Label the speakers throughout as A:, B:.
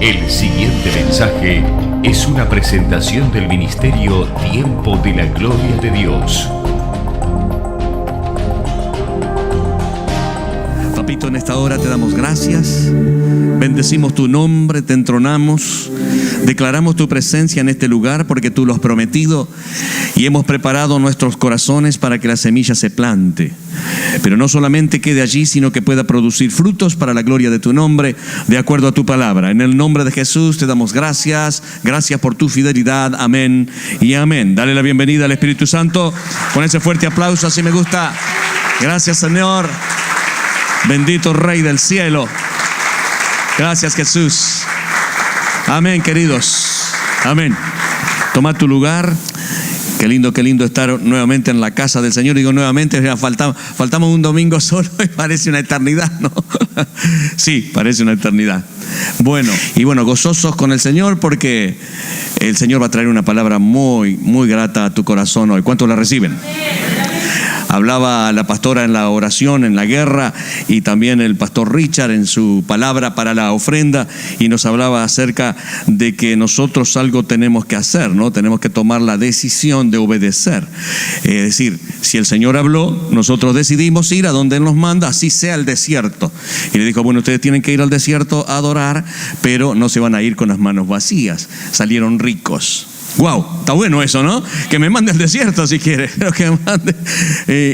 A: El siguiente mensaje es una presentación del ministerio Tiempo de la Gloria de Dios.
B: Papito, en esta hora te damos gracias, bendecimos tu nombre, te entronamos, declaramos tu presencia en este lugar porque tú lo has prometido y hemos preparado nuestros corazones para que la semilla se plante. Pero no solamente quede allí, sino que pueda producir frutos para la gloria de tu nombre, de acuerdo a tu palabra. En el nombre de Jesús te damos gracias, gracias por tu fidelidad, amén y amén. Dale la bienvenida al Espíritu Santo con ese fuerte aplauso, así me gusta. Gracias, Señor. Bendito Rey del cielo. Gracias, Jesús. Amén, queridos. Amén. Toma tu lugar. Qué lindo estar nuevamente en la casa del Señor. Digo nuevamente, faltamos un domingo solo y parece una eternidad, ¿no? Sí, parece una eternidad. Bueno, gozosos con el Señor porque el Señor va a traer una palabra muy, muy grata a tu corazón hoy. ¿Cuántos la reciben? Hablaba la pastora en la oración, en la guerra, y también el pastor Richard en su palabra para la ofrenda, y nos hablaba acerca de que nosotros algo tenemos que hacer, ¿no? Tenemos que tomar la decisión de obedecer. Es decir, si el Señor habló, nosotros decidimos ir a donde Él nos manda, así sea el desierto. Y le dijo, bueno, ustedes tienen que ir al desierto a adorar, pero no se van a ir con las manos vacías. Salieron ricos. Wow, está bueno eso, ¿no? Que me mande al desierto si quiere, pero que me mande.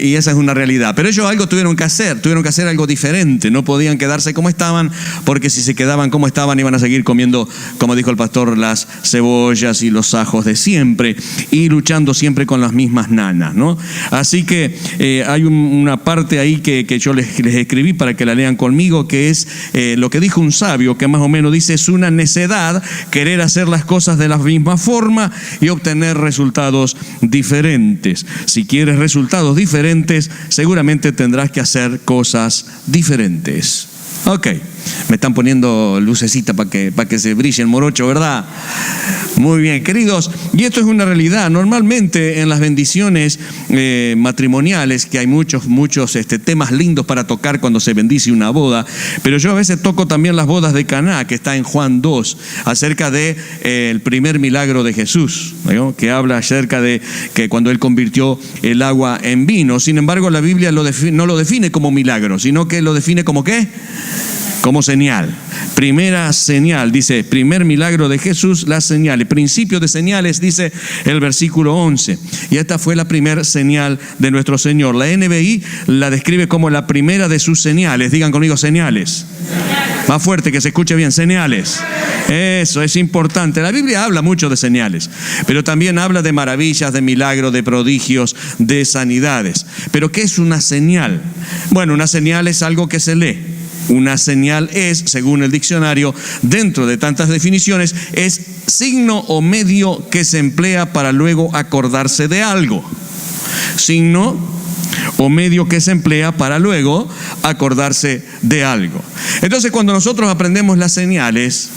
B: Y esa es una realidad. Pero ellos algo tuvieron que hacer algo diferente. No podían quedarse como estaban, porque si se quedaban como estaban iban a seguir comiendo, como dijo el pastor, las cebollas y los ajos de siempre, y luchando siempre con las mismas nanas, ¿no? Así que hay una parte ahí que yo les escribí para que la lean conmigo, que es lo que dijo un sabio, que más o menos dice: es una necedad querer hacer las cosas de la misma forma y obtener resultados diferentes. Si quieres resultados diferentes, seguramente tendrás que hacer cosas diferentes. Ok, me están poniendo lucecita para que se brille el morocho, ¿verdad? Muy bien, queridos, y esto es una realidad. Normalmente en las bendiciones matrimoniales, que hay muchos temas lindos para tocar cuando se bendice una boda, pero yo a veces toco también las bodas de Caná, que está en Juan 2, acerca de el primer milagro de Jesús, ¿no? Que habla acerca de que cuando Él convirtió el agua en vino. Sin embargo, la Biblia no lo define como milagro, sino que lo define como ¿qué? Como señal. Primera señal, dice, primer milagro de Jesús, la señal. El principio de señales, dice el versículo 11. Y esta fue la primera señal de nuestro Señor. La NBI la describe como la primera de sus señales. Digan conmigo, señales. Más fuerte, que se escuche bien, señales. Eso es importante. La Biblia habla mucho de señales, pero también habla de maravillas, de milagros, de prodigios, de sanidades. Pero ¿qué es una señal? Bueno, una señal es algo que se lee. Una señal es, según el diccionario, dentro de tantas definiciones, es signo o medio que se emplea para luego acordarse de algo. Signo o medio que se emplea para luego acordarse de algo. Entonces, cuando nosotros aprendemos las señales,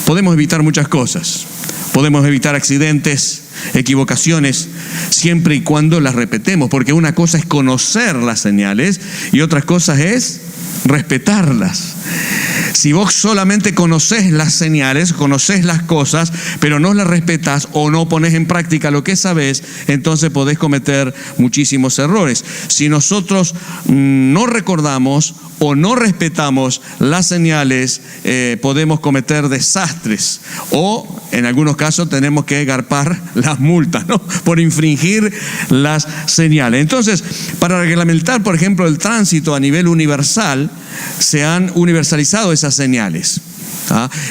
B: podemos evitar muchas cosas. Podemos evitar accidentes, equivocaciones, siempre y cuando las repetemos, porque una cosa es conocer las señales y otra cosa es respetarlas. Si vos solamente conocés las señales, conocés las cosas, pero no las respetás o no pones en práctica lo que sabés, entonces podés cometer muchísimos errores. Si nosotros no recordamos o no respetamos las señales, podemos cometer desastres, o en algunos casos tenemos que garpar las multas, ¿no? Por infringir las señales. Entonces, para reglamentar, por ejemplo, el tránsito a nivel universal, se han universalizado esas señales.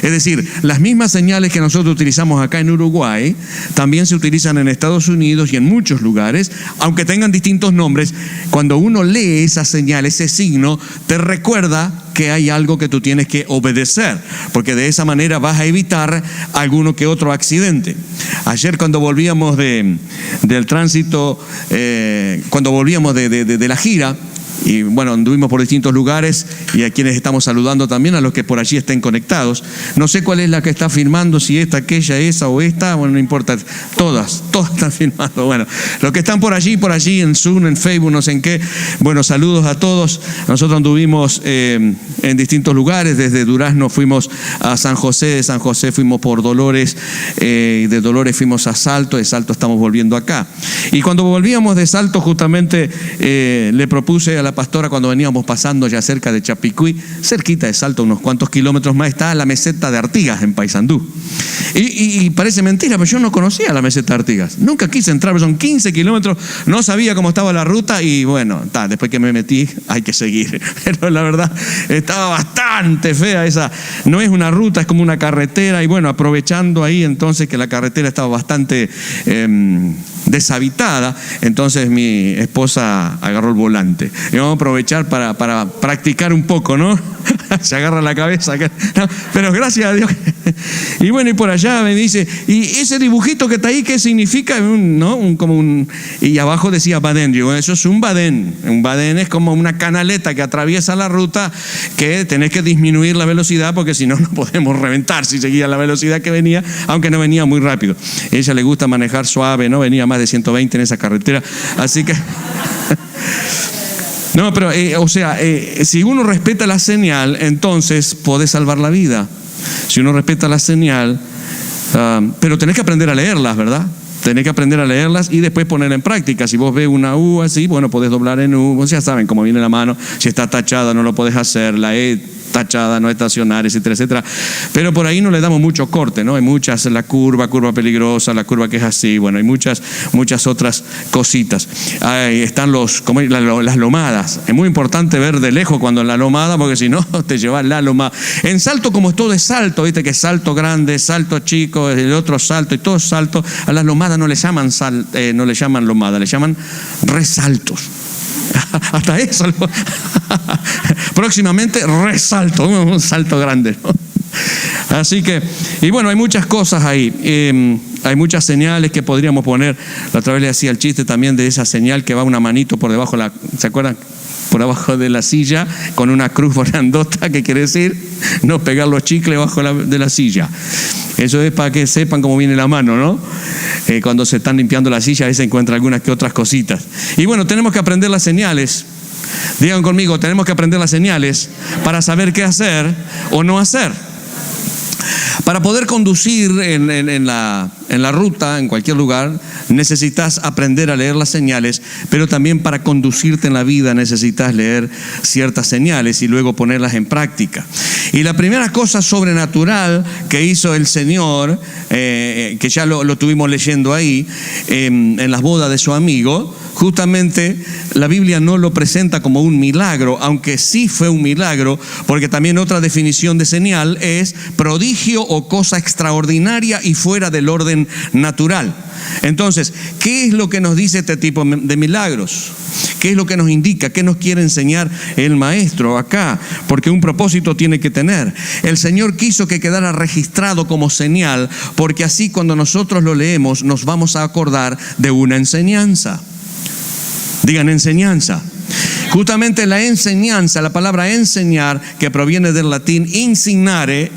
B: Es decir, las mismas señales que nosotros utilizamos acá en Uruguay también se utilizan en Estados Unidos y en muchos lugares, aunque tengan distintos nombres. Cuando uno lee esa señal, ese signo, te recuerda que hay algo que tú tienes que obedecer, porque de esa manera vas a evitar alguno que otro accidente. Ayer, cuando volvíamos del tránsito, cuando volvíamos de la gira, Y bueno, anduvimos por distintos lugares y a quienes estamos saludando también, a los que por allí estén conectados. No sé cuál es la que está filmando, si esta, aquella, esa o esta, bueno, no importa, todas están filmando. Bueno, los que están por allí, en Zoom, en Facebook, no sé en qué, bueno, saludos a todos. Nosotros anduvimos en distintos lugares, desde Durazno fuimos a San José, de San José fuimos por Dolores, de Dolores fuimos a Salto, de Salto estamos volviendo acá. Y cuando volvíamos de Salto, justamente le propuse a la pastora, cuando veníamos pasando ya cerca de Chapicuí, cerquita de Salto, unos cuantos kilómetros más, está la meseta de Artigas en Paysandú. Y parece mentira, pero yo no conocía la meseta de Artigas. Nunca quise entrar, pero son 15 kilómetros, no sabía cómo estaba la ruta y bueno, después que me metí hay que seguir. Pero la verdad, estaba bastante fea esa. No es una ruta, es como una carretera y bueno, aprovechando ahí entonces que la carretera estaba bastante deshabitada, entonces mi esposa agarró el volante. Y vamos a aprovechar para practicar un poco, ¿no? Se agarra la cabeza. No, pero gracias a Dios. Y bueno, y por allá me dice, ¿y ese dibujito que está ahí qué significa? Y abajo decía badén. Digo, eso es un badén. Un badén es como una canaleta que atraviesa la ruta, que tenés que disminuir la velocidad porque si no, no podemos reventar si seguía la velocidad que venía, aunque no venía muy rápido. A ella le gusta manejar suave, no venía más de 120 en esa carretera, así que... No, pero, si uno respeta la señal, entonces podés salvar la vida. Si uno respeta la señal, pero tenés que aprender a leerlas, ¿verdad? Tenés que aprender a leerlas y después ponerla en práctica. Si vos ves una U así, bueno, podés doblar en U. Vos ya saben cómo viene la mano. Si está tachada, no lo podés hacer. La E tachada, no estacionar, etcétera, etcétera. Pero por ahí no le damos mucho corte, ¿no? Hay muchas, la curva peligrosa, la curva que es así, bueno, hay muchas otras cositas. Ahí están las lomadas. Es muy importante ver de lejos cuando en la lomada, porque si no te llevas la lomada. En Salto, como todo es salto, viste que es salto grande, salto chico, el otro salto y todo es salto, a las lomadas no le llaman lomada, le llaman resaltos. Hasta eso. Próximamente resalto, un salto grande, ¿no? Así que, y bueno, hay muchas cosas ahí. Hay muchas señales que podríamos poner. La otra vez le hacía el chiste también de esa señal que va una manito por debajo, ¿se acuerdan? Por abajo de la silla, con una cruz grandota, que quiere decir no pegar los chicles debajo de la silla. Eso es para que sepan cómo viene la mano, ¿no? Cuando se están limpiando la silla, a veces encuentran algunas que otras cositas. Y bueno, tenemos que aprender las señales. Digan conmigo, tenemos que aprender las señales para saber qué hacer o no hacer. Para poder conducir en la ruta, en cualquier lugar, necesitas aprender a leer las señales, pero también para conducirte en la vida necesitas leer ciertas señales y luego ponerlas en práctica. Y la primera cosa sobrenatural que hizo el Señor, que ya lo tuvimos leyendo ahí, en las bodas de su amigo, justamente la Biblia no lo presenta como un milagro, aunque sí fue un milagro, porque también otra definición de señal es prodigio o cosa extraordinaria y fuera del orden natural. Entonces, ¿qué es lo que nos dice este tipo de milagros? ¿Qué es lo que nos indica? ¿Qué nos quiere enseñar el maestro acá? Porque un propósito tiene que tener. El Señor quiso que quedara registrado como señal, porque así cuando nosotros lo leemos nos vamos a acordar de una enseñanza. Digan enseñanza. Justamente la enseñanza, la palabra enseñar, que proviene del latín insignare,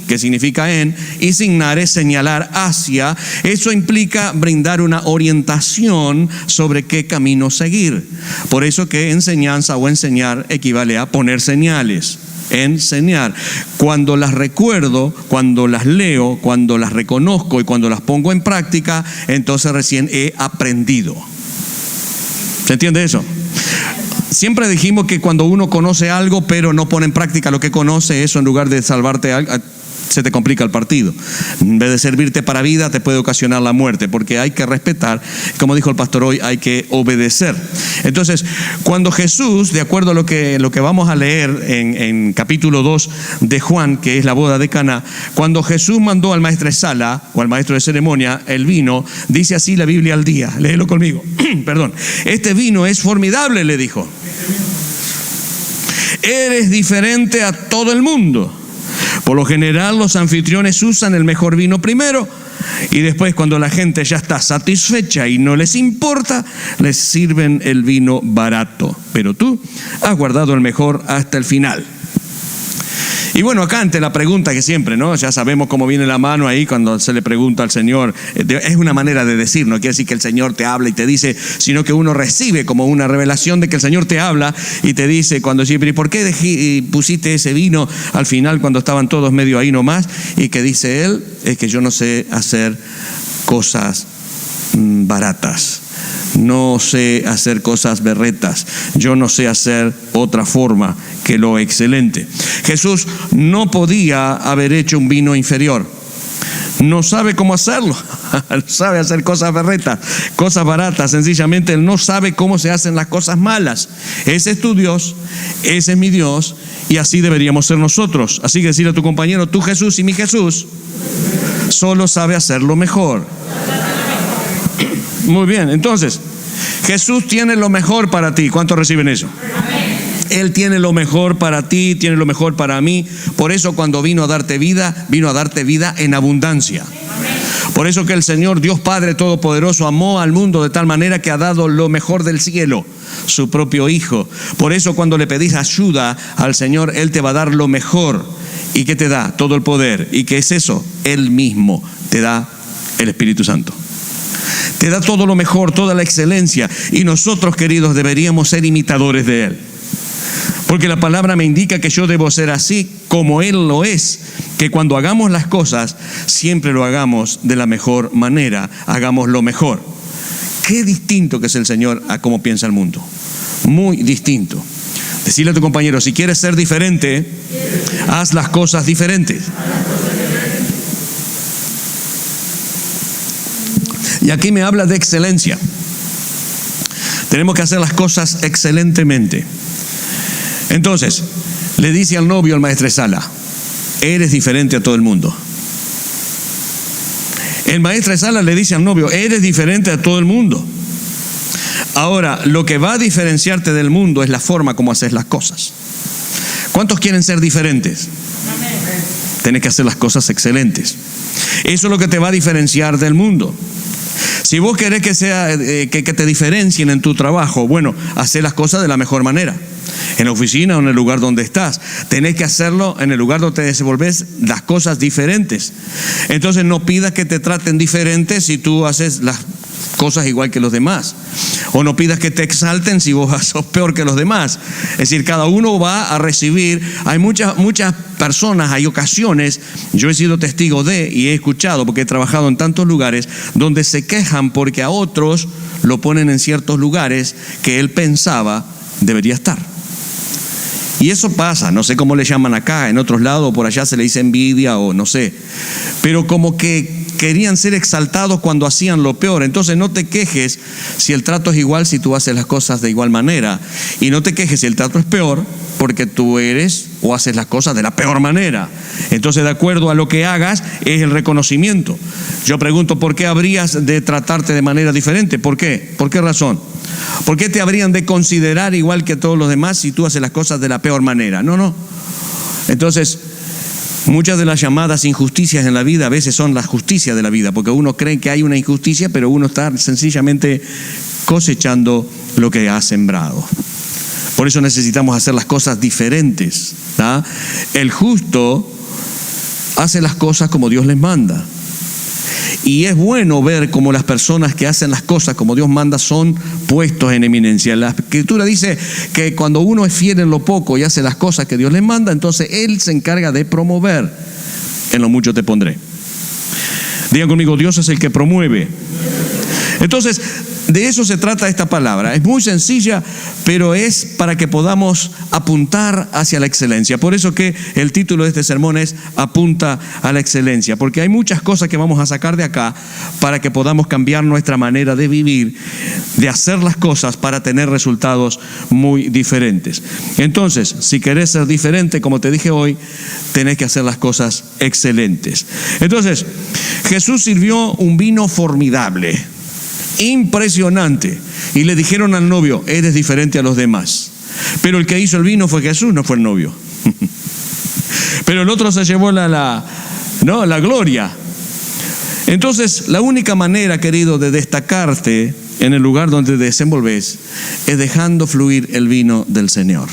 B: que significa en, y signare, señalar hacia, eso implica brindar una orientación sobre qué camino seguir. Por eso que enseñanza o enseñar equivale a poner señales. Enseñar. Cuando las recuerdo, cuando las leo, cuando las reconozco y cuando las pongo en práctica, entonces recién he aprendido. ¿Se entiende eso? Siempre dijimos que cuando uno conoce algo pero no pone en práctica lo que conoce, eso en lugar de salvarte, se te complica el partido. En vez de servirte para vida, te puede ocasionar la muerte, porque hay que respetar, como dijo el pastor hoy, hay que obedecer. Entonces, cuando Jesús, de acuerdo a lo que vamos a leer en capítulo 2 de Juan, que es la boda de Caná, cuando Jesús mandó al maestresala o al maestro de ceremonia el vino, dice así la Biblia al día, léelo conmigo, perdón, este vino es formidable, le dijo. Eres diferente a todo el mundo. Por lo general los anfitriones usan el mejor vino primero, y después cuando la gente ya está satisfecha y no les importa, les sirven el vino barato. Pero tú has guardado el mejor hasta el final. Y bueno, acá ante la pregunta que siempre, ¿no? Ya sabemos cómo viene la mano ahí cuando se le pregunta al Señor. Es una manera de decir, no quiere decir que el Señor te habla y te dice, sino que uno recibe como una revelación de que el Señor te habla y te dice cuando dice, ¿y por qué pusiste ese vino al final cuando estaban todos medio ahí nomás? Y que dice él, es que yo no sé hacer cosas baratas. No sé hacer cosas berretas. Yo no sé hacer otra forma que lo excelente. Jesús no podía haber hecho un vino inferior. No sabe cómo hacerlo. Sabe hacer cosas berretas, cosas baratas. Sencillamente Él no sabe cómo se hacen las cosas malas. Ese es tu Dios, ese es mi Dios, y así deberíamos ser nosotros. Así que decirle a tu compañero, tu Jesús y mi Jesús solo sabe hacerlo mejor. Muy bien, entonces, Jesús tiene lo mejor para ti. ¿Cuántos reciben eso? Él tiene lo mejor para ti, tiene lo mejor para mí. Por eso cuando vino a darte vida en abundancia. Por eso que el Señor, Dios Padre Todopoderoso, amó al mundo de tal manera que ha dado lo mejor del cielo, su propio Hijo. Por eso cuando le pedís ayuda al Señor, Él te va a dar lo mejor. ¿Y qué te da? Todo el poder. ¿Y qué es eso? Él mismo te da el Espíritu Santo. Te da todo lo mejor, toda la excelencia. Y nosotros, queridos, deberíamos ser imitadores de Él. Porque la palabra me indica que yo debo ser así como Él lo es. Que cuando hagamos las cosas, siempre lo hagamos de la mejor manera. Hagamos lo mejor. Qué distinto que es el Señor a cómo piensa el mundo. Muy distinto. Decirle a tu compañero, si quieres ser diferente, haz las cosas diferentes. Y aquí me habla de excelencia. Tenemos que hacer las cosas excelentemente. Entonces, le dice al novio, al maestresala, eres diferente a todo el mundo. El maestresala le dice al novio, eres diferente a todo el mundo. Ahora, lo que va a diferenciarte del mundo es la forma como haces las cosas. ¿Cuántos quieren ser diferentes? Tienes que hacer las cosas excelentes. Eso es lo que te va a diferenciar del mundo. Si vos querés que te diferencien en tu trabajo, bueno, hacé las cosas de la mejor manera. En la oficina o en el lugar donde estás. Tenés que hacerlo en el lugar donde te desenvolves las cosas diferentes. Entonces no pidas que te traten diferente si tú haces las cosas igual que los demás. O no pidas que te exalten si vos sos peor que los demás. Es decir, cada uno va a recibir. Hay muchas personas, hay ocasiones, yo he sido testigo de y he escuchado, porque he trabajado en tantos lugares, donde se quejan porque a otros lo ponen en ciertos lugares que él pensaba debería estar. Y eso pasa, no sé cómo le llaman acá, en otros lados, por allá se le dice envidia o no sé. Pero como que querían ser exaltados cuando hacían lo peor. Entonces no te quejes si el trato es igual, si tú haces las cosas de igual manera. Y no te quejes si el trato es peor, porque tú eres o haces las cosas de la peor manera. Entonces, de acuerdo a lo que hagas, es el reconocimiento. Yo pregunto, ¿por qué habrías de tratarte de manera diferente? ¿Por qué? ¿Por qué razón? ¿Por qué te habrían de considerar igual que todos los demás si tú haces las cosas de la peor manera? No. Entonces, muchas de las llamadas injusticias en la vida a veces son la justicia de la vida, porque uno cree que hay una injusticia, pero uno está sencillamente cosechando lo que ha sembrado. Por eso necesitamos hacer las cosas diferentes, ¿tá? El justo hace las cosas como Dios les manda. Y es bueno ver cómo las personas que hacen las cosas como Dios manda son puestos en eminencia. La Escritura dice que cuando uno es fiel en lo poco y hace las cosas que Dios les manda, entonces Él se encarga de promover. En lo mucho te pondré. Digan conmigo, Dios es el que promueve. Entonces, de eso se trata esta palabra. Es muy sencilla, pero es para que podamos apuntar hacia la excelencia. Por eso que el título de este sermón es Apunta a la excelencia. Porque hay muchas cosas que vamos a sacar de acá para que podamos cambiar nuestra manera de vivir, de hacer las cosas para tener resultados muy diferentes. Entonces, si querés ser diferente, como te dije hoy, tenés que hacer las cosas excelentes. Entonces, Jesús sirvió un vino formidable, impresionante, y le dijeron al novio, eres diferente a los demás. Pero el que hizo el vino fue Jesús, no fue el novio. Pero el otro se llevó la gloria. Entonces, la única manera, querido, de destacarte en el lugar donde te desenvolves es dejando fluir el vino del Señor,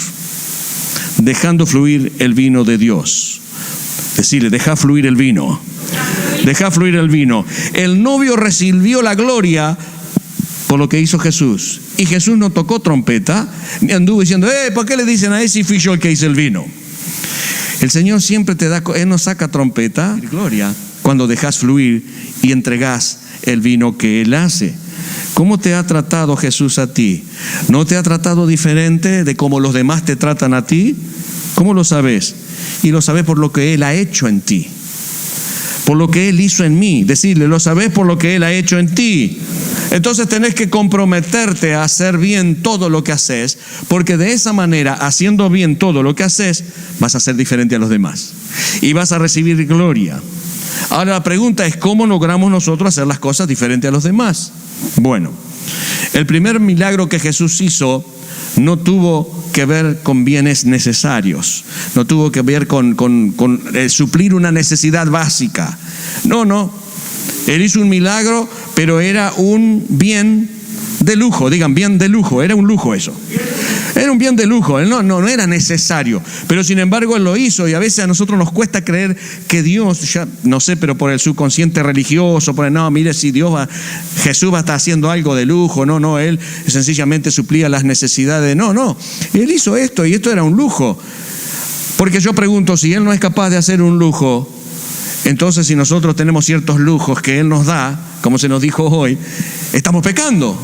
B: dejando fluir el vino de Dios. Decirle, deja fluir el vino, deja fluir el vino. El novio recibió la gloria por lo que hizo Jesús, y Jesús no tocó trompeta ni anduvo diciendo, ¿por qué le dicen a él si fui yo el que hice el vino? El Señor siempre te da, Él no saca trompeta, gloria, cuando dejas fluir y entregas el vino que Él hace. ¿Cómo te ha tratado Jesús a ti? ¿No te ha tratado diferente de cómo los demás te tratan a ti? ¿Cómo lo sabes? Y lo sabes por lo que Él ha hecho en ti, por lo que Él hizo en mí. Decirle, lo sabes por lo que Él ha hecho en ti. Entonces tenés que comprometerte a hacer bien todo lo que haces, porque de esa manera, haciendo bien todo lo que haces, vas a ser diferente a los demás y vas a recibir gloria. Ahora la pregunta es, ¿cómo logramos nosotros hacer las cosas diferentes a los demás? Bueno, el primer milagro que Jesús hizo no tuvo que ver con bienes necesarios, no tuvo que ver con suplir una necesidad básica. No. Él hizo un milagro, pero era un bien de lujo. Digan, bien de lujo, era un lujo eso. Era un bien de lujo, no era necesario. Pero sin embargo Él lo hizo, y a veces a nosotros nos cuesta creer que Dios, ya no sé, pero por el subconsciente religioso, mire, si Jesús va a estar haciendo algo de lujo. No, Él sencillamente suplía las necesidades. No, Él hizo esto, y esto era un lujo. Porque yo pregunto, si Él no es capaz de hacer un lujo, entonces si nosotros tenemos ciertos lujos que Él nos da, como se nos dijo hoy, estamos pecando.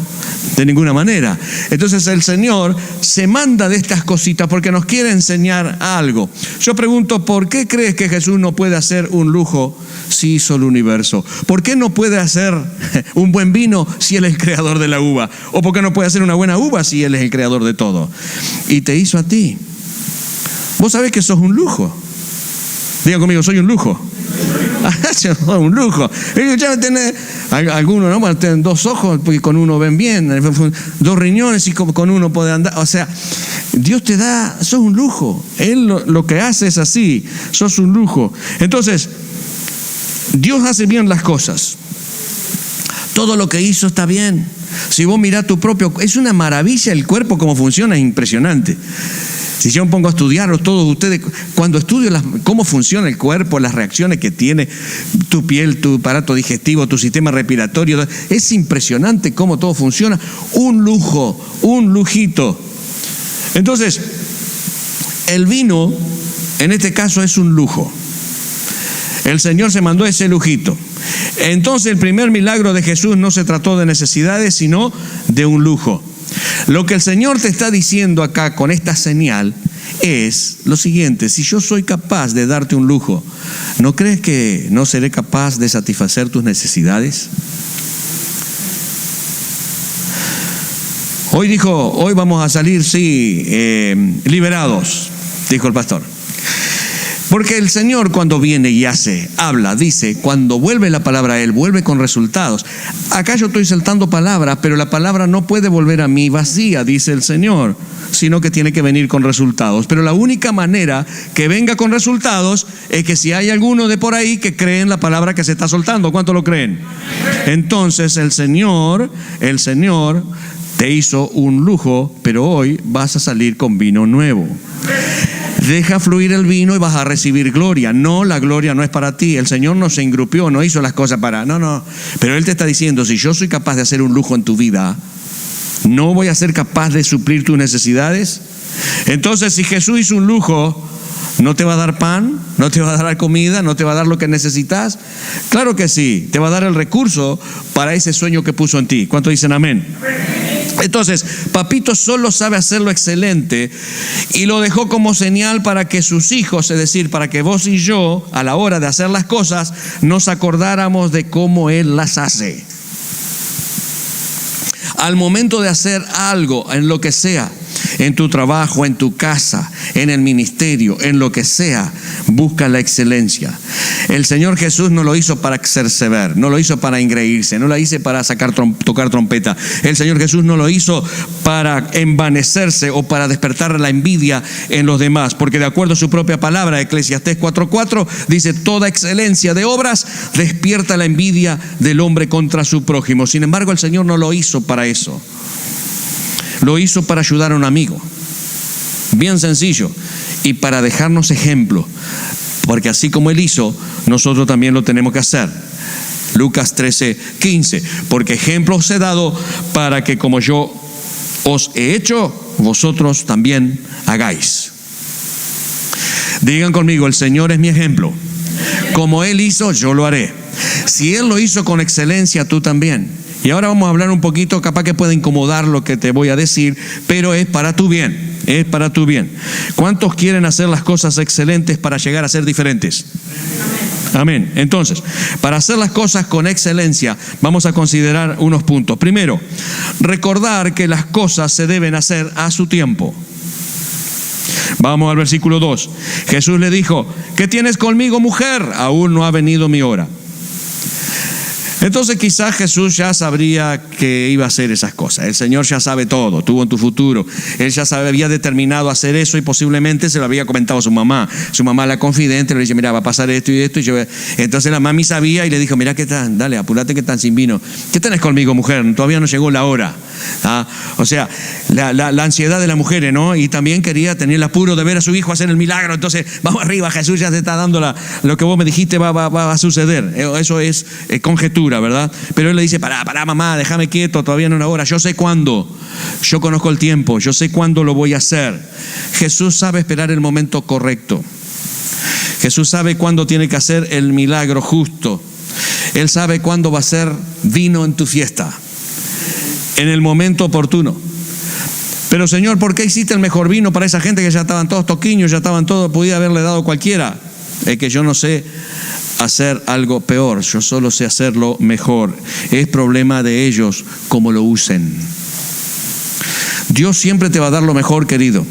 B: De ninguna manera. Entonces el Señor se manda de estas cositas porque nos quiere enseñar algo. Yo pregunto, ¿por qué crees que Jesús no puede hacer un lujo si hizo el universo? ¿Por qué no puede hacer un buen vino si Él es el creador de la uva? ¿O por qué no puede hacer una buena uva si Él es el creador de todo? Y te hizo a ti. Vos sabés que sos un lujo. Digan conmigo, soy un lujo. Un lujo. Ya tenés algunos, ¿no? Tienen 2 ojos, porque con uno ven bien, 2 riñones y con uno puede andar. O sea, Dios te da, sos un lujo. Él lo que hace es así, sos un lujo. Entonces, Dios hace bien las cosas. Todo lo que hizo está bien. Si vos mirás tu propio, es una maravilla el cuerpo, cómo funciona, es impresionante. Si yo me pongo a estudiar, todos ustedes, cuando estudio cómo funciona el cuerpo, las reacciones que tiene tu piel, tu aparato digestivo, tu sistema respiratorio, es impresionante cómo todo funciona. Un lujo, un lujito. Entonces, el vino, en este caso, es un lujo. El Señor se mandó ese lujito. Entonces, el primer milagro de Jesús no se trató de necesidades, sino de un lujo. Lo que el Señor te está diciendo acá con esta señal es lo siguiente: si yo soy capaz de darte un lujo, ¿no crees que no seré capaz de satisfacer tus necesidades? Hoy vamos a salir, liberados, dijo el pastor. Porque el Señor, cuando viene y habla, dice, cuando vuelve la palabra a Él, vuelve con resultados. Acá yo estoy saltando palabras, pero la palabra no puede volver a mí vacía, dice el Señor, sino que tiene que venir con resultados. Pero la única manera que venga con resultados es que si hay alguno de por ahí que cree en la palabra que se está soltando. ¿Cuánto lo creen? Entonces el Señor te hizo un lujo, pero hoy vas a salir con vino nuevo. Deja fluir el vino y vas a recibir gloria. No, la gloria no es para ti. El Señor no se ingrupió, no hizo las cosas para... No. Pero Él te está diciendo, si yo soy capaz de hacer un lujo en tu vida, ¿no voy a ser capaz de suplir tus necesidades? Entonces, si Jesús hizo un lujo, ¿no te va a dar pan? ¿No te va a dar comida? ¿No te va a dar lo que necesitas? Claro que sí, te va a dar el recurso para ese sueño que puso en ti. ¿Cuántos dicen amén? Entonces, papito solo sabe hacerlo excelente y lo dejó como señal para que sus hijos, es decir, para que vos y yo, a la hora de hacer las cosas, nos acordáramos de cómo Él las hace. Al momento de hacer algo, en lo que sea, en tu trabajo, en tu casa, en el ministerio, en lo que sea, busca la excelencia. El Señor Jesús no lo hizo para ser severo, no lo hizo para engreírse, no lo hizo para tocar trompeta. El Señor Jesús no lo hizo para envanecerse o para despertar la envidia en los demás, porque de acuerdo a su propia palabra, Eclesiastés 4:4, dice: toda excelencia de obras despierta la envidia del hombre contra su prójimo. Sin embargo, el Señor no lo hizo para eso. Lo hizo para ayudar a un amigo. Bien sencillo. Y para dejarnos ejemplo. Porque así como Él hizo, nosotros también lo tenemos que hacer. Lucas 13:15. Porque ejemplo os he dado para que como yo os he hecho, vosotros también hagáis. Digan conmigo: el Señor es mi ejemplo. Como Él hizo, yo lo haré. Si Él lo hizo con excelencia, tú también. Y ahora vamos a hablar un poquito, capaz que puede incomodar lo que te voy a decir, pero es para tu bien. Es para tu bien. ¿Cuántos quieren hacer las cosas excelentes para llegar a ser diferentes? Amén. Entonces, para hacer las cosas con excelencia, vamos a considerar unos puntos. Primero, recordar que las cosas se deben hacer a su tiempo. Vamos al versículo 2. Jesús le dijo: ¿qué tienes conmigo, mujer? Aún no ha venido mi hora. Entonces quizás Jesús ya sabría que iba a hacer esas cosas. El Señor ya sabe todo, tuvo en tu futuro. Él ya había determinado hacer eso y posiblemente se lo había comentado a su mamá. Su mamá, la confidente, le dice: mira, va a pasar esto y esto. Entonces la mami sabía y le dijo: mira, ¿qué tal? Dale, apúrate que están sin vino. ¿Qué tenés conmigo, mujer? Todavía no llegó la hora. O sea, la ansiedad de las mujeres, ¿no? Y también quería tener el apuro de ver a su hijo hacer el milagro. Entonces, vamos arriba, Jesús ya te está dando lo que vos me dijiste va a suceder. Eso es conjetura, ¿verdad? Pero él le dice: pará, mamá, déjame quieto, todavía no es una hora. Yo sé cuándo, yo conozco el tiempo, yo sé cuándo lo voy a hacer. Jesús sabe esperar el momento correcto. Jesús sabe cuándo tiene que hacer el milagro justo. Él sabe cuándo va a ser vino en tu fiesta, en el momento oportuno. Pero Señor, ¿por qué hiciste el mejor vino para esa gente que ya estaban todos toquiños, ya estaban todos, podía haberle dado cualquiera? Es que yo no sé hacer algo peor, yo solo sé hacerlo mejor. Es problema de ellos cómo lo usen. Dios siempre te va a dar lo mejor, querido,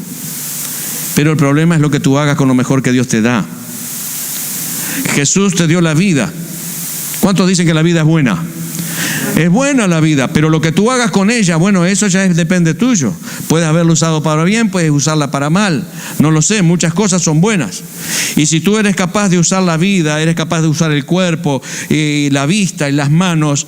B: pero el problema es lo que tú hagas con lo mejor que Dios te da. Jesús te dio la vida. ¿Cuántos dicen que la vida es buena? Es buena la vida, pero lo que tú hagas con ella, bueno, eso ya depende tuyo. Puedes haberla usado para bien, puedes usarla para mal. No lo sé, muchas cosas son buenas. Y si tú eres capaz de usar la vida, eres capaz de usar el cuerpo y la vista y las manos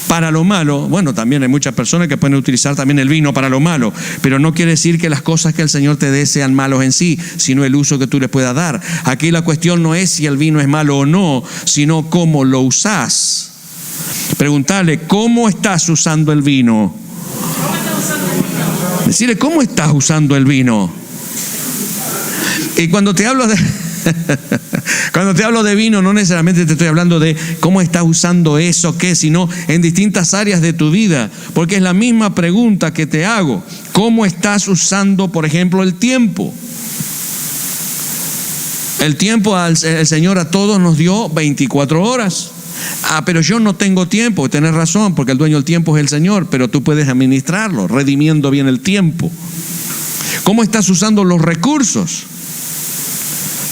B: para lo malo, bueno, también hay muchas personas que pueden utilizar también el vino para lo malo, pero no quiere decir que las cosas que el Señor te dé sean malos en sí, sino el uso que tú le puedas dar. Aquí la cuestión no es si el vino es malo o no, sino cómo lo usás. Preguntarle: ¿cómo estás usando el vino? Decirle: ¿cómo estás usando el vino? Y cuando te hablo de vino, no necesariamente te estoy hablando de cómo estás usando eso, qué, sino en distintas áreas de tu vida, porque es la misma pregunta que te hago. ¿Cómo estás usando, por ejemplo, el tiempo? El tiempo, el Señor a todos nos dio 24 horas. Pero yo no tengo tiempo. Tenés razón, porque el dueño del tiempo es el Señor, pero tú puedes administrarlo, redimiendo bien el tiempo. ¿Cómo estás usando los recursos?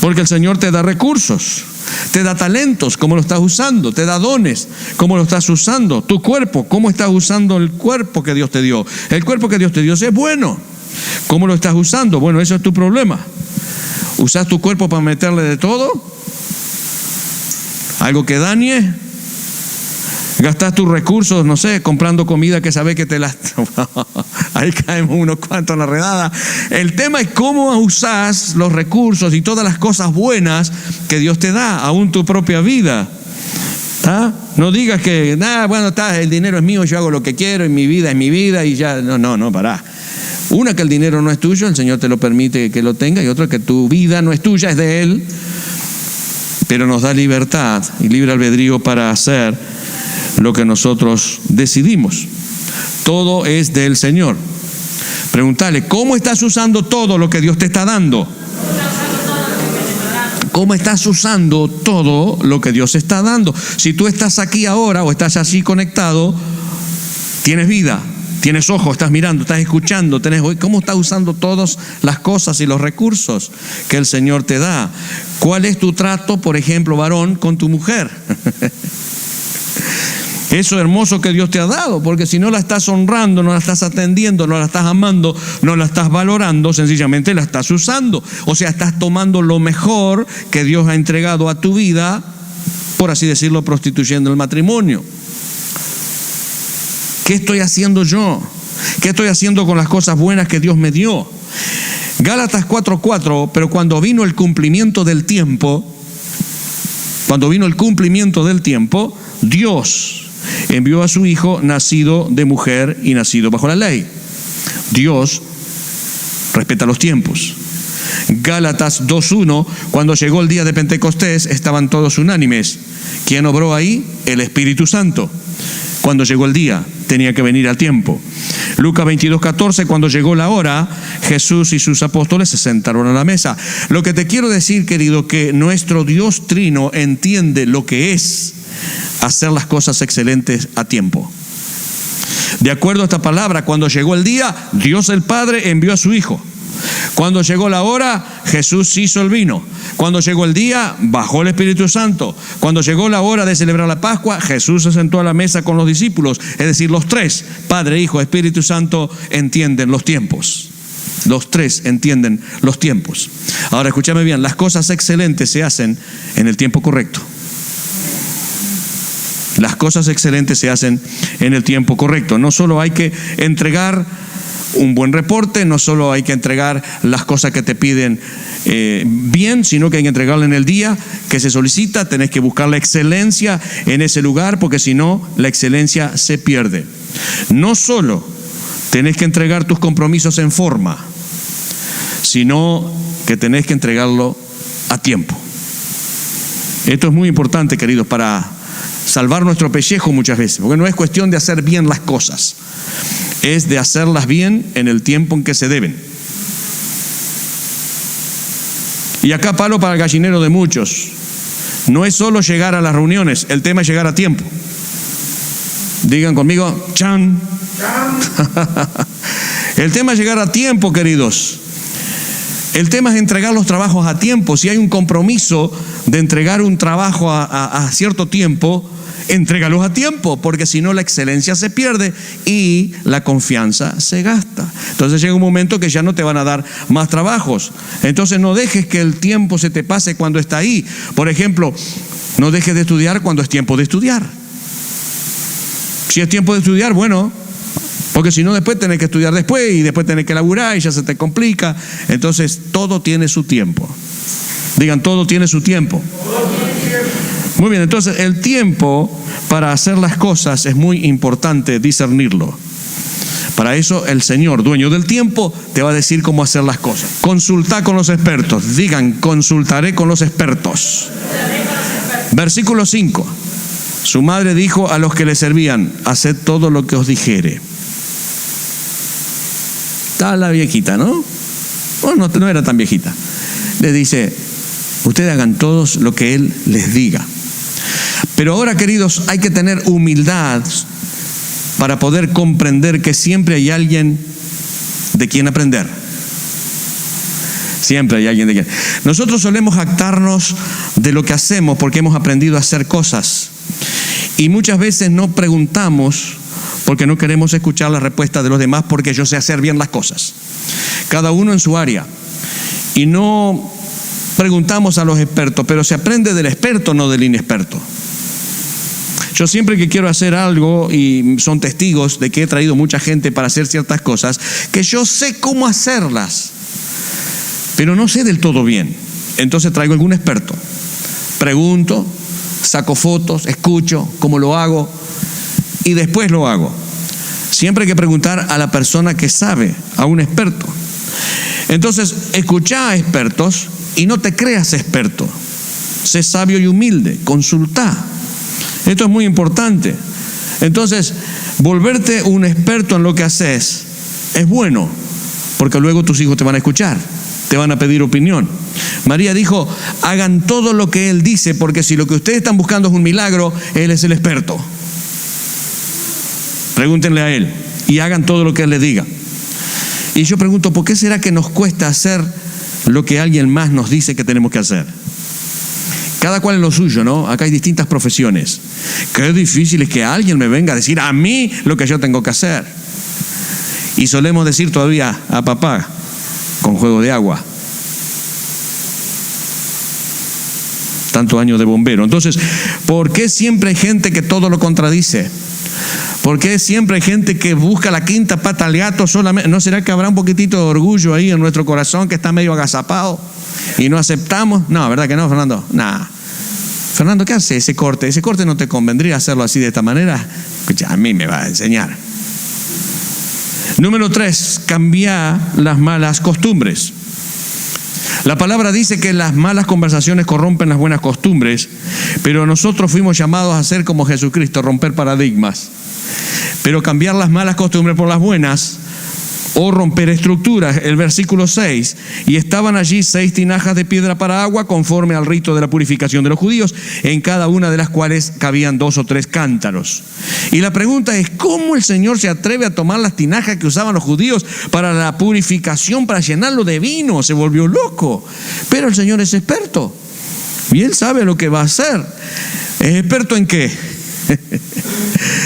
B: Porque el Señor te da recursos, te da talentos, ¿cómo lo estás usando? Te da dones, ¿cómo lo estás usando? Tu cuerpo, ¿cómo estás usando el cuerpo que Dios te dio? El cuerpo que Dios te dio es bueno. ¿Cómo lo estás usando? Bueno, eso es tu problema. ¿Usas tu cuerpo para meterle de todo? ¿Algo que dañe? ¿Gastas tus recursos, no sé, comprando comida que sabes que te las... Ahí caemos unos cuantos en la redada. El tema es cómo usas los recursos y todas las cosas buenas que Dios te da, aún tu propia vida. No digas que, bueno, el dinero es mío, yo hago lo que quiero, y mi vida es mi vida, y ya, no, pará. Una, que el dinero no es tuyo, el Señor te lo permite que lo tenga, y otra, que tu vida no es tuya, es de Él, pero nos da libertad y libre albedrío para hacer lo que nosotros decidimos. Todo es del Señor. Preguntale: ¿cómo estás usando todo lo que Dios te está dando? ¿Cómo estás usando todo lo que Dios está dando? Si tú estás aquí ahora o estás así conectado, tienes vida, Tienes ojos, estás mirando, estás escuchando, ¿cómo estás usando todas las cosas y los recursos que el Señor te da? ¿Cuál es tu trato, por ejemplo, varón, con tu mujer? Eso hermoso que Dios te ha dado, porque si no la estás honrando, no la estás atendiendo, no la estás amando, no la estás valorando, sencillamente la estás usando. O sea, estás tomando lo mejor que Dios ha entregado a tu vida, por así decirlo, prostituyendo el matrimonio. ¿Qué estoy haciendo yo? ¿Qué estoy haciendo con las cosas buenas que Dios me dio? Gálatas 4:4, pero cuando vino el cumplimiento del tiempo, Dios envió a su Hijo nacido de mujer y nacido bajo la ley. Dios respeta los tiempos. Gálatas 2:1, cuando llegó el día de Pentecostés, estaban todos unánimes. ¿Quién obró ahí? El Espíritu Santo. Cuando llegó el día, tenía que venir al tiempo. Lucas 22:14, cuando llegó la hora, Jesús y sus apóstoles se sentaron a la mesa. Lo que te quiero decir, querido, que nuestro Dios Trino entiende lo que es hacer las cosas excelentes a tiempo. De acuerdo a esta palabra, cuando llegó el día, Dios el Padre envió a su Hijo. Cuando llegó la hora, Jesús hizo el vino. Cuando llegó el día, bajó el Espíritu Santo. Cuando llegó la hora de celebrar la Pascua, Jesús se sentó a la mesa con los discípulos. Es decir, los tres, Padre, Hijo, Espíritu Santo, entienden los tiempos. Los tres entienden los tiempos. Ahora, escúchame bien, las cosas excelentes se hacen en el tiempo correcto. Las cosas excelentes se hacen en el tiempo correcto. No solo hay que entregar un buen reporte, no solo hay que entregar las cosas que te piden bien, sino que hay que entregarla en el día que se solicita. Tenés que buscar la excelencia en ese lugar, porque si no, la excelencia se pierde. No solo tenés que entregar tus compromisos en forma, sino que tenés que entregarlo a tiempo. Esto es muy importante, queridos, para salvar nuestro pellejo muchas veces, porque no es cuestión de hacer bien las cosas, es de hacerlas bien en el tiempo en que se deben. Y acá palo para el gallinero de muchos. No es solo llegar a las reuniones, el tema es llegar a tiempo. Digan conmigo, ¡chan! El tema es llegar a tiempo, queridos. El tema es entregar los trabajos a tiempo. Si hay un compromiso de entregar un trabajo a cierto tiempo, entrégalos a tiempo, porque si no la excelencia se pierde y la confianza se gasta. Entonces llega un momento que ya no te van a dar más trabajos. Entonces no dejes que el tiempo se te pase cuando está ahí. Por ejemplo, no dejes de estudiar cuando es tiempo de estudiar. Si es tiempo de estudiar, bueno, porque si no después tenés que estudiar después y después tenés que laburar y ya se te complica. Entonces todo tiene su tiempo. Digan, todo tiene su tiempo. Muy bien, entonces el tiempo para hacer las cosas es muy importante discernirlo. Para eso el Señor, dueño del tiempo, te va a decir cómo hacer las cosas. Consulta con los expertos. Digan, consultaré con los expertos. Versículo 5. Su madre dijo a los que le servían, haced todo lo que os dijere. Está la viejita, ¿no? Bueno, no era tan viejita. Le dice, ustedes hagan todos lo que Él les diga. Pero ahora, queridos, hay que tener humildad para poder comprender que siempre hay alguien de quien aprender. Siempre hay alguien de quien. Nosotros solemos jactarnos de lo que hacemos porque hemos aprendido a hacer cosas. Y muchas veces no preguntamos porque no queremos escuchar la respuesta de los demás, porque yo sé hacer bien las cosas. Cada uno en su área. Y no preguntamos a los expertos, pero se aprende del experto, no del inexperto. Yo siempre que quiero hacer algo, y son testigos de que he traído mucha gente para hacer ciertas cosas, que yo sé cómo hacerlas, pero no sé del todo bien. Entonces traigo algún experto. Pregunto, saco fotos, escucho cómo lo hago y después lo hago. Siempre hay que preguntar a la persona que sabe, a un experto. Entonces, escuchá a expertos y no te creas experto. Sé sabio y humilde, consultá. Esto es muy importante. Entonces, volverte un experto en lo que haces es bueno, porque luego tus hijos te van a escuchar, te van a pedir opinión. María dijo, hagan todo lo que Él dice, porque si lo que ustedes están buscando es un milagro, Él es el experto. Pregúntenle a Él. y hagan todo lo que Él les diga. Y yo pregunto, ¿por qué será que nos cuesta hacer lo que alguien más nos dice que tenemos que hacer? Cada cual en lo suyo, ¿no? Acá hay distintas profesiones. Qué difícil es que alguien me venga a decir a mí lo que yo tengo que hacer. Y solemos decir todavía a papá con juego de agua. Tantos años de bombero. Entonces, ¿por qué siempre hay gente que todo lo contradice? ¿Por qué siempre hay gente que busca la quinta pata al gato solamente? ¿No será que habrá un poquitito de orgullo ahí en nuestro corazón que está medio agazapado y no aceptamos? No, ¿verdad que no, Fernando? Nada. Fernando, ¿qué hace ese corte? ¿Ese corte no te convendría hacerlo así de esta manera? Pues a mí me va a enseñar. Número 3, cambia las malas costumbres. La palabra dice que las malas conversaciones corrompen las buenas costumbres, pero nosotros fuimos llamados a ser como Jesucristo, romper paradigmas. Pero cambiar las malas costumbres por las buenas o romper estructuras. El versículo 6, y estaban allí 6 tinajas de piedra para agua conforme al rito de la purificación de los judíos, en cada una de las cuales cabían 2 o 3 cántaros. Y la pregunta es, ¿cómo el Señor se atreve a tomar las tinajas que usaban los judíos para la purificación, para llenarlo de vino? Se volvió loco. Pero el Señor es experto y Él sabe lo que va a hacer. ¿Es experto en qué?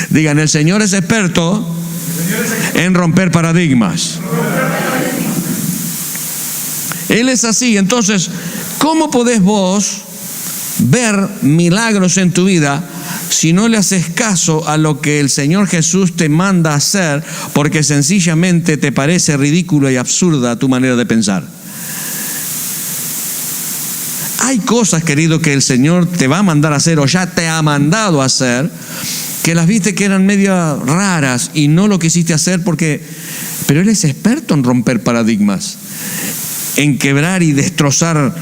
B: Digan, el Señor es experto en romper paradigmas. Él es así. Entonces, ¿cómo podés vos ver milagros en tu vida si no le haces caso a lo que el Señor Jesús te manda a hacer, porque sencillamente te parece ridículo y absurda tu manera de pensar? Hay cosas, querido, que el Señor te va a mandar a hacer o ya te ha mandado a hacer, que las viste que eran medio raras y no lo quisiste hacer pero Él es experto en romper paradigmas, en quebrar y destrozar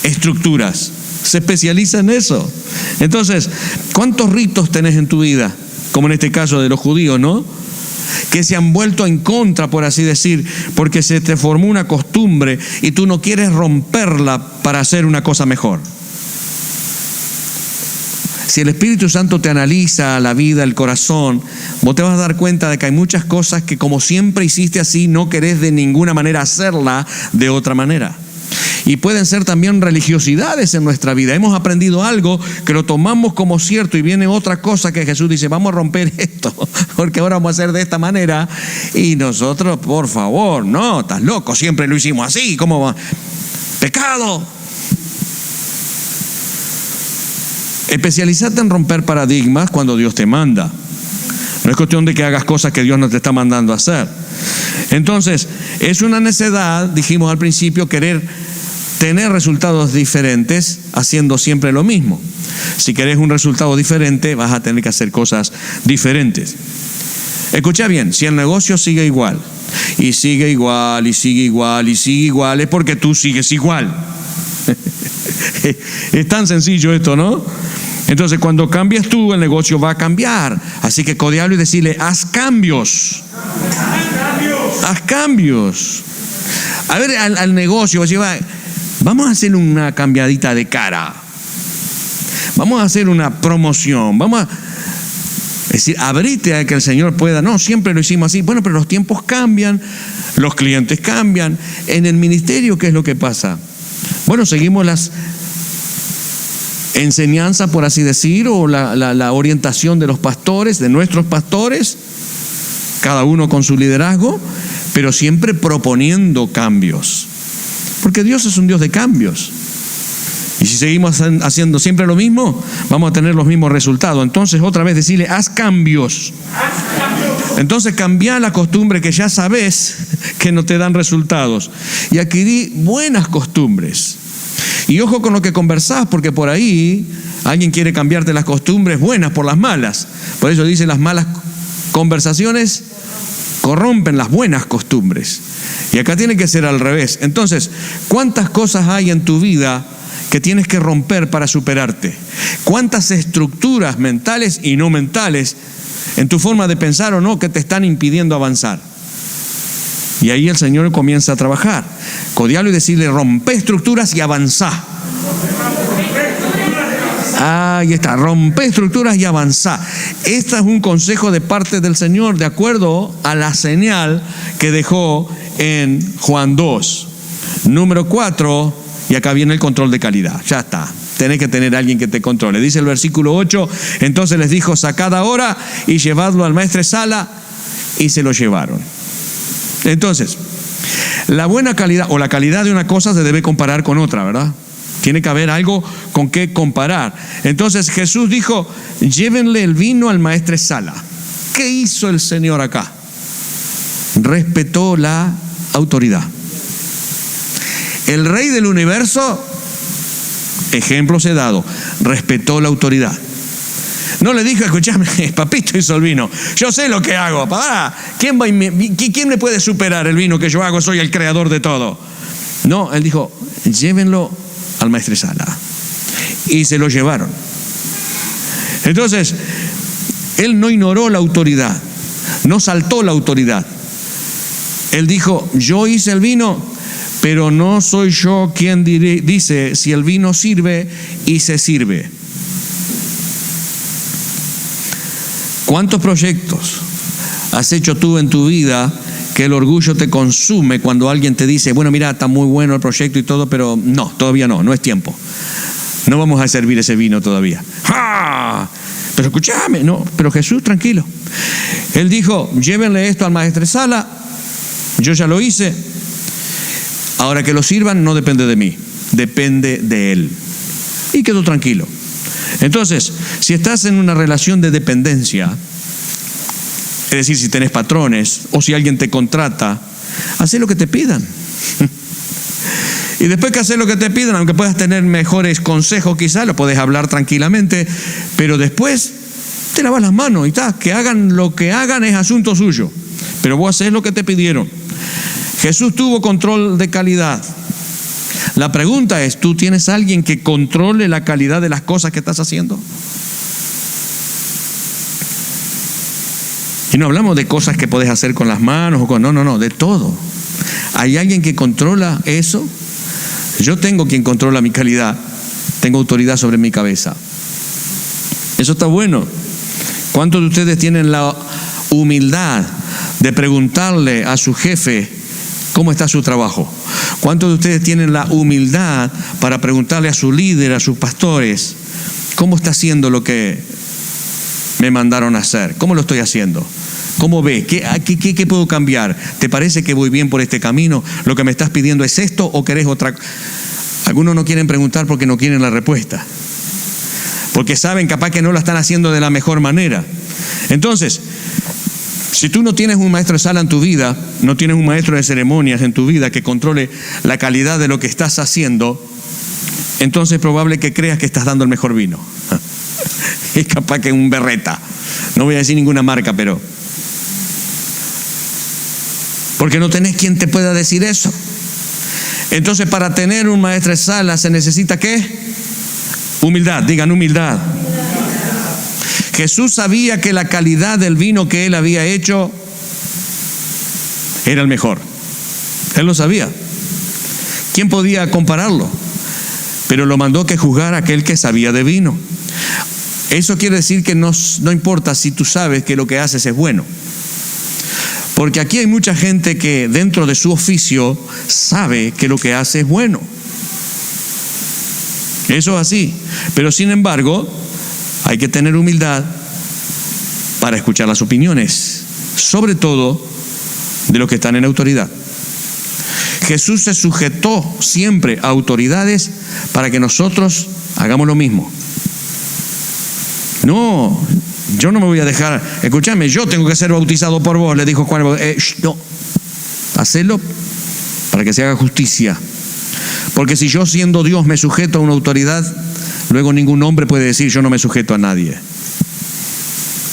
B: estructuras. Se especializa en eso. Entonces, ¿cuántos ritos tenés en tu vida? Como en este caso de los judíos, ¿no? Que se han vuelto en contra, por así decir, porque se te formó una costumbre y tú no quieres romperla para hacer una cosa mejor. Si el Espíritu Santo te analiza la vida, el corazón, vos te vas a dar cuenta de que hay muchas cosas que como siempre hiciste así, no querés de ninguna manera hacerla de otra manera. Y pueden ser también religiosidades en nuestra vida. Hemos aprendido algo que lo tomamos como cierto y viene otra cosa que Jesús dice, vamos a romper esto, porque ahora vamos a hacer de esta manera. Y nosotros, por favor, no, estás loco, siempre lo hicimos así, ¿cómo va? Pecado. Especializate en romper paradigmas cuando Dios te manda. No es cuestión de que hagas cosas que Dios no te está mandando a hacer. Entonces, es una necedad, dijimos al principio, querer tener resultados diferentes haciendo siempre lo mismo. Si querés un resultado diferente, vas a tener que hacer cosas diferentes. Escucha bien, si el negocio sigue igual, y sigue igual, y sigue igual, y sigue igual, es porque tú sigues igual. Es tan sencillo esto, ¿no? Entonces, cuando cambias tú, el negocio va a cambiar. Así que codearlo y decirle, haz cambios. Haz cambios. A ver, al negocio, vamos a hacer una cambiadita de cara. Vamos a hacer una promoción. Es decir, abrite a que el Señor pueda. No, siempre lo hicimos así. Bueno, pero los tiempos cambian, los clientes cambian. En el ministerio, ¿qué es lo que pasa? Bueno, seguimos las enseñanzas, por así decir, o la orientación de los pastores, de nuestros pastores, cada uno con su liderazgo, pero siempre proponiendo cambios. Porque Dios es un Dios de cambios. Y si seguimos haciendo siempre lo mismo, vamos a tener los mismos resultados. Entonces, otra vez decirle, haz cambios. Entonces, cambia la costumbre que ya sabes que no te dan resultados y adquirí buenas costumbres. Y ojo con lo que conversás, porque por ahí alguien quiere cambiarte las costumbres buenas por las malas. Por eso dice, las malas conversaciones corrompen las buenas costumbres. Y acá tiene que ser al revés. Entonces, ¿cuántas cosas hay en tu vida que tienes que romper para superarte? ¿Cuántas estructuras mentales y no mentales en tu forma de pensar o no que te están impidiendo avanzar? Y ahí el Señor comienza a trabajar. Codearlo y decirle, rompe estructuras y avanzá. Ahí está, rompe estructuras y avanzá. Este es un consejo de parte del Señor de acuerdo a la señal que dejó en Juan 2. Número 4, y acá viene el control de calidad. Ya está, tenés que tener a alguien que te controle. Dice el versículo 8, entonces les dijo, sacad ahora y llevadlo al maestresala, y se lo llevaron. Entonces, la buena calidad o la calidad de una cosa se debe comparar con otra, ¿verdad? Tiene que haber algo con qué comparar. Entonces Jesús dijo, llévenle el vino al maestresala. ¿Qué hizo el Señor acá? Respetó la autoridad. El rey del universo, ejemplos he dado, respetó la autoridad. No le dijo, escuchame, papito hizo el vino, yo sé lo que hago, papá. ¿Quién me puede superar el vino que yo hago? Soy el creador de todo. No, él dijo, llévenlo al maestresala. Y se lo llevaron. Entonces, él no ignoró la autoridad, no saltó la autoridad. Él dijo, yo hice el vino, pero no soy yo quien dice si el vino sirve y se sirve. ¿Cuántos proyectos has hecho tú en tu vida que el orgullo te consume cuando alguien te dice, bueno, mira, está muy bueno el proyecto y todo, pero no, todavía no es tiempo. No vamos a servir ese vino todavía. ¡Ah! Pero escúchame, no, pero Jesús, tranquilo. Él dijo, llévenle esto al maestresala, yo ya lo hice. Ahora que lo sirvan no depende de mí, depende de él. Y quedó tranquilo. Entonces, si estás en una relación de dependencia, es decir, si tenés patrones o si alguien te contrata, haz lo que te pidan. Y después que haces lo que te pidan, aunque puedas tener mejores consejos quizás, lo podés hablar tranquilamente, pero después te lavas las manos y está, que hagan lo que hagan es asunto suyo, pero vos haces lo que te pidieron. Jesús tuvo control de calidad. La pregunta es, ¿tú tienes alguien que controle la calidad de las cosas que estás haciendo? Y no hablamos de cosas que puedes hacer con las manos o con... No, de todo. ¿Hay alguien que controla eso? Yo tengo quien controla mi calidad. Tengo autoridad sobre mi cabeza. Eso está bueno. ¿Cuántos de ustedes tienen la humildad de preguntarle a su jefe cómo está su trabajo? ¿Cuántos de ustedes tienen la humildad para preguntarle a su líder, a sus pastores, cómo está haciendo lo que me mandaron a hacer? ¿Cómo lo estoy haciendo? ¿Cómo ve? ¿Qué puedo cambiar? ¿Te parece que voy bien por este camino? ¿Lo que me estás pidiendo es esto o querés otra? Algunos no quieren preguntar porque no quieren la respuesta. Porque saben capaz que no la están haciendo de la mejor manera. Entonces, si tú no tienes un maestro de sala en tu vida, no tienes un maestro de ceremonias en tu vida que controle la calidad de lo que estás haciendo, entonces es probable que creas que estás dando el mejor vino. Es capaz que un berreta. No voy a decir ninguna marca, pero... porque no tenés quien te pueda decir eso. Entonces, para tener un maestro de sala se necesita ¿qué? Humildad. Digan humildad. Jesús sabía que la calidad del vino que él había hecho era el mejor. Él lo sabía. ¿Quién podía compararlo? Pero lo mandó que juzgara aquel que sabía de vino. Eso quiere decir que no importa si tú sabes que lo que haces es bueno. Porque aquí hay mucha gente que dentro de su oficio sabe que lo que hace es bueno. Eso es así. Pero sin embargo, hay que tener humildad para escuchar las opiniones, sobre todo de los que están en autoridad. Jesús se sujetó siempre a autoridades para que nosotros hagamos lo mismo. No, yo no me voy a dejar, escúchame, yo tengo que ser bautizado por vos, le dijo Juan. No, hacelo para que se haga justicia. Porque si yo siendo Dios me sujeto a una autoridad, luego ningún hombre puede decir yo no me sujeto a nadie.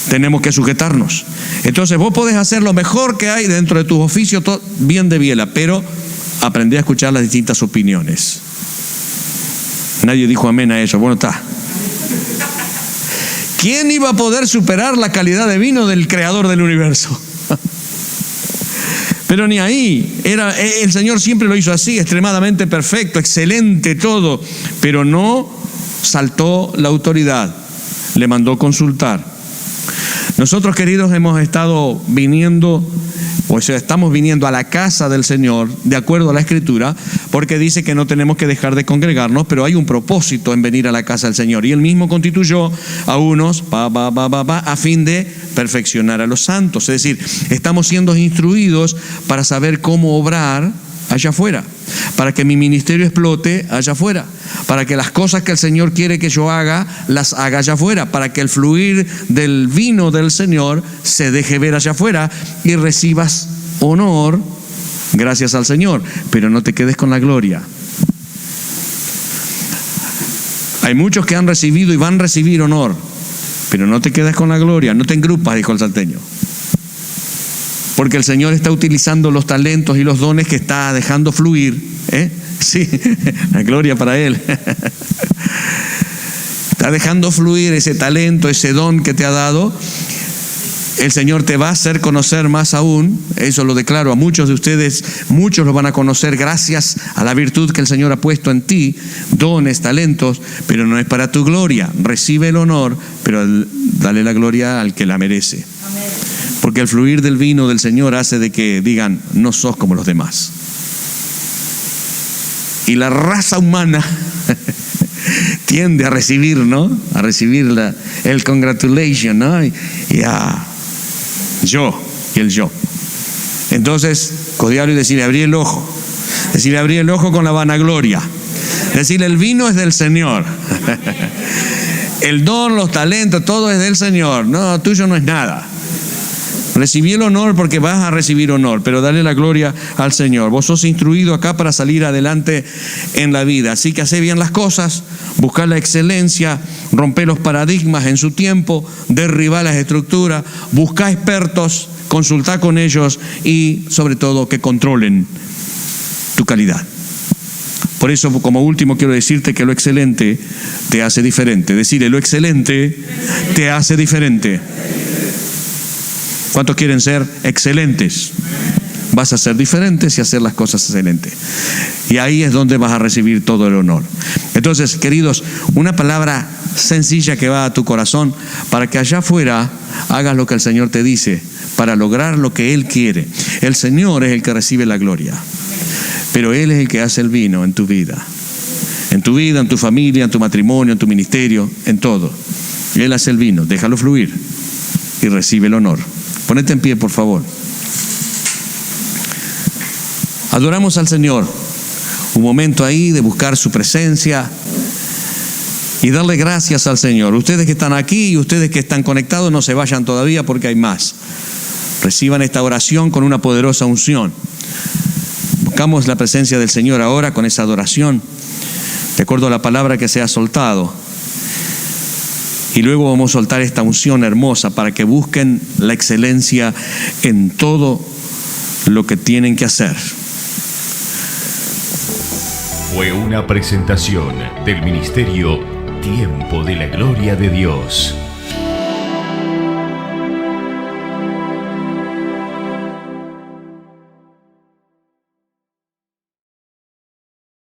B: Tenemos que sujetarnos. Entonces vos podés hacer lo mejor que hay dentro de tus oficios, bien de biela, pero aprendí a escuchar las distintas opiniones. Nadie dijo amén a eso. Bueno, está. ¿Quién iba a poder superar la calidad de vino del creador del universo? Pero ni ahí. El Señor siempre lo hizo así, extremadamente perfecto, excelente todo, pero no saltó la autoridad, le mandó consultar. Nosotros, queridos, hemos estado viniendo, o sea, estamos viniendo a la casa del Señor de acuerdo a la Escritura, porque dice que no tenemos que dejar de congregarnos, pero hay un propósito en venir a la casa del Señor. Y Él mismo constituyó a unos a fin de perfeccionar a los santos. Es decir, estamos siendo instruidos para saber cómo obrar allá afuera, para que mi ministerio explote allá afuera, para que las cosas que el Señor quiere que yo haga, las haga allá afuera, para que el fluir del vino del Señor se deje ver allá afuera y recibas honor gracias al Señor, pero no te quedes con la gloria. Hay muchos que han recibido y van a recibir honor, pero no te quedes con la gloria, no te engrupas, dijo el salteño. Porque el Señor está utilizando los talentos y los dones que está dejando fluir. Sí, la gloria para Él. Está dejando fluir ese talento, ese don que te ha dado. El Señor te va a hacer conocer más aún. Eso lo declaro a muchos de ustedes. Muchos lo van a conocer gracias a la virtud que el Señor ha puesto en ti. Dones, talentos, pero no es para tu gloria. Recibe el honor, pero dale la gloria al que la merece. Porque el fluir del vino del Señor hace de que digan, no sos como los demás. Y la raza humana tiende a recibir, ¿no? A recibir el congratulation, ¿no? Y yo, y el yo. Entonces, codearlo y decirle, abrí el ojo. Decirle, abrí el ojo con la vanagloria. Decirle, el vino es del Señor. El don, los talentos, todo es del Señor. No, tuyo no es nada. Recibí el honor porque vas a recibir honor, pero dale la gloria al Señor. Vos sos instruido acá para salir adelante en la vida. Así que hacé bien las cosas, buscá la excelencia, rompé los paradigmas en su tiempo, derribá las estructuras, buscá expertos, consultá con ellos y sobre todo que controlen tu calidad. Por eso, como último, quiero decirte que lo excelente te hace diferente. Decirle, lo excelente te hace diferente. ¿Cuántos quieren ser excelentes? Vas a ser diferentes y hacer las cosas excelentes. Y ahí es donde vas a recibir todo el honor. Entonces, queridos, una palabra sencilla que va a tu corazón para que allá afuera hagas lo que el Señor te dice, para lograr lo que Él quiere. El Señor es el que recibe la gloria, pero Él es el que hace el vino en tu vida. En tu vida, en tu familia, en tu matrimonio, en tu ministerio, en todo. Él hace el vino, déjalo fluir y recibe el honor. Ponete en pie, por favor. Adoramos al Señor. Un momento ahí de buscar su presencia y darle gracias al Señor. Ustedes que están aquí y ustedes que están conectados, no se vayan todavía porque hay más. Reciban esta oración con una poderosa unción. Buscamos la presencia del Señor ahora con esa adoración, de acuerdo a la palabra que se ha soltado. Y luego vamos a soltar esta unción hermosa para que busquen la excelencia en todo lo que tienen que hacer.
A: Fue una presentación del Ministerio Tiempo de la Gloria de Dios.